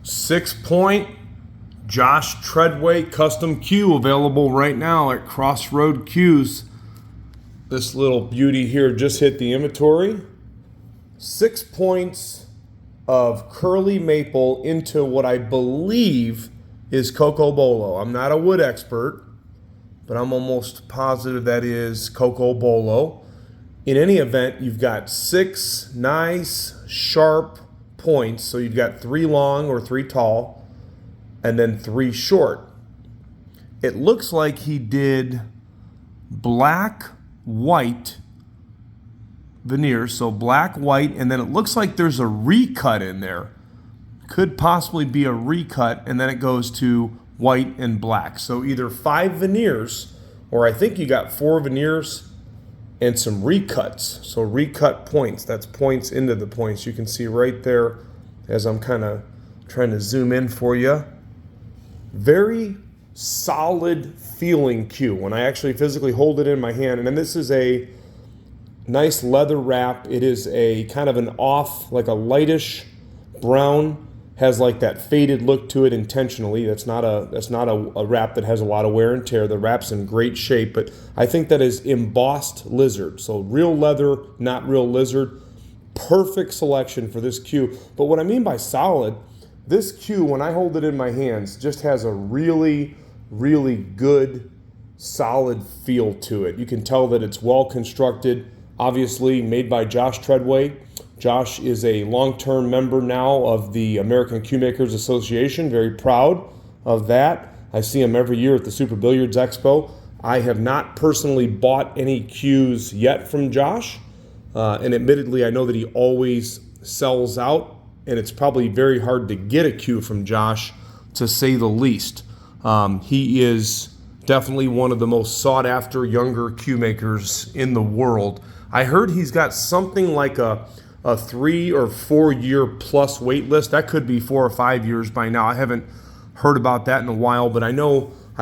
6-point Josh Treadway custom cue available right now at Crossroad Cues. This little beauty here just hit the inventory. 6 points of curly maple into what I believe is Cocobolo. I'm not a wood expert, but I'm almost positive that is Cocobolo. In any event, you've got 6 nice, sharp points. So you've got 3 long or 3 tall, and then 3 short. It looks like he did black, white veneers, so black, white, and then it looks like there's a recut in there. Could possibly be a recut, and then it goes to white and black. So either 5 veneers, or I think you got 4 veneers and some recuts. So recut points, that's points into the points. You can see right there as I'm kind of trying to zoom in for you. Very solid feeling cue when I actually physically hold it in my hand. And then this is a nice leather wrap. It is a kind of an off, like a lightish brown, has like that faded look to it intentionally. That's not a wrap that has a lot of wear and tear. The wrap's in great shape, but I think that is Embossed Lizard. So real leather, not real lizard. Perfect selection for this cue. But what I mean by solid, this cue, when I hold it in my hands, just has a really, really good, solid feel to it. You can tell that it's well constructed. Obviously made by Josh Treadway. Josh is a long-term member now of the American Cue Makers Association. Very proud of that. I see him every year at the Super Billiards Expo. I have not personally bought any cues yet from Josh. And admittedly, I know that he always sells out, and it's probably very hard to get a cue from Josh, to say the least. He is definitely one of the most sought-after younger cue makers in the world. I heard he's got something like a 3 or 4 year plus wait list. That could be 4 or 5 years by now. I haven't heard about that in a while, but I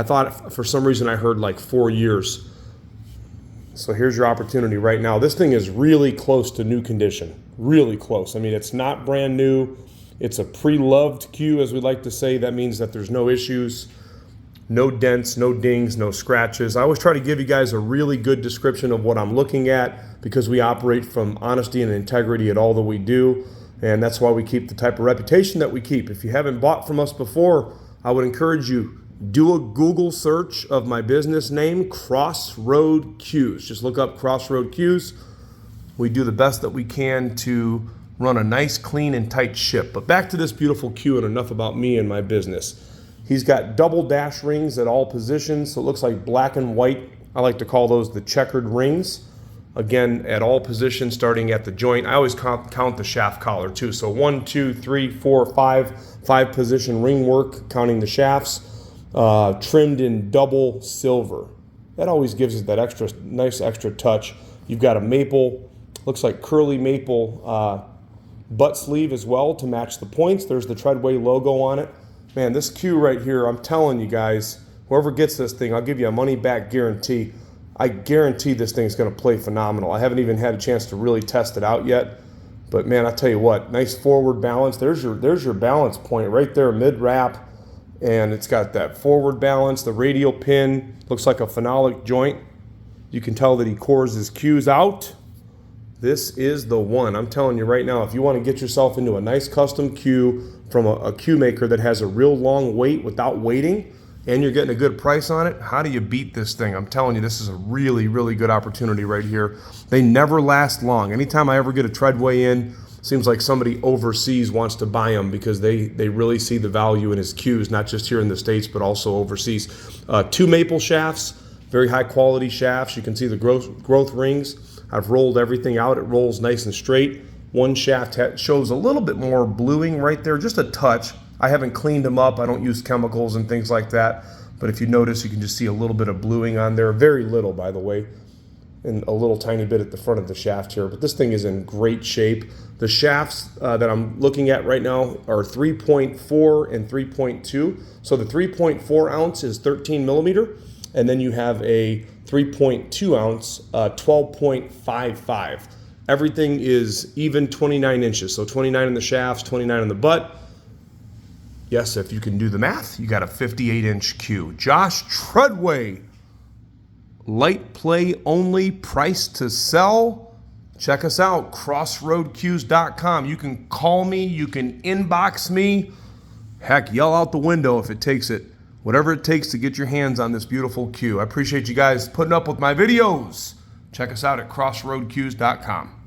thought for some reason I heard like 4 years. So here's your opportunity right now. This thing is really close to new condition, really close. I mean, it's not brand new. It's a pre-loved cue, as we like to say. That means that there's no issues, no dents, no dings, no scratches. I always try to give you guys a really good description of what I'm looking at, because we operate from honesty and integrity at all that we do, and that's why we keep the type of reputation that we keep. If you haven't bought from us before, I would encourage you, do a Google search of my business name, Crossroad Cues. Just look up Crossroad Cues. We do the best that we can to run a nice, clean, and tight ship. But back to this beautiful cue, and enough about me and my business. He's got double dash rings at all positions, so it looks like black and white. I like to call those the checkered rings. Again, at all positions, starting at the joint. I always count the shaft collar too. So 1, 2, 3, 4, 5 position ring work, counting the shafts, trimmed in double silver. That always gives it that nice extra touch. You've got a maple, looks like curly maple butt sleeve as well to match the points. There's the Treadway logo on it. Man, this cue right here, I'm telling you guys, whoever gets this thing, I'll give you a money-back guarantee. I guarantee this thing's going to play phenomenal. I haven't even had a chance to really test it out yet. But man, I'll tell you what, nice forward balance. There's your balance point right there, mid-wrap. And it's got that forward balance. The radial pin looks like a phenolic joint. You can tell that he cores his cues out. This is the one. I'm telling you right now, if you want to get yourself into a nice custom cue from a cue maker that has a real long wait without waiting, and you're getting a good price on it, how do you beat this thing? I'm telling you, this is a really, really good opportunity right here. They never last long. Anytime I ever get a Treadway in, seems like somebody overseas wants to buy them because they really see the value in his cues, not just here in the States, but also overseas. 2 maple shafts, very high quality shafts. You can see the growth rings. I've rolled everything out. It rolls nice and straight. One shaft shows a little bit more bluing right there, just a touch. I haven't cleaned them up. I don't use chemicals and things like that. But if you notice, you can just see a little bit of bluing on there. Very little, by the way. And a little tiny bit at the front of the shaft here. But this thing is in great shape. The shafts that I'm looking at right now are 3.4 and 3.2. So the 3.4 ounce is 13 millimeter. And then you have a 3.2 ounce, 12.55. Everything is even 29 inches. So 29 in the shafts, 29 in the butt. Yes, if you can do the math, you got a 58-inch cue. Josh Treadway, light play only, price to sell. Check us out, crossroadcues.com. You can call me, you can inbox me. Heck, yell out the window if it takes it. Whatever it takes to get your hands on this beautiful cue. I appreciate you guys putting up with my videos. Check us out at crossroadcues.com.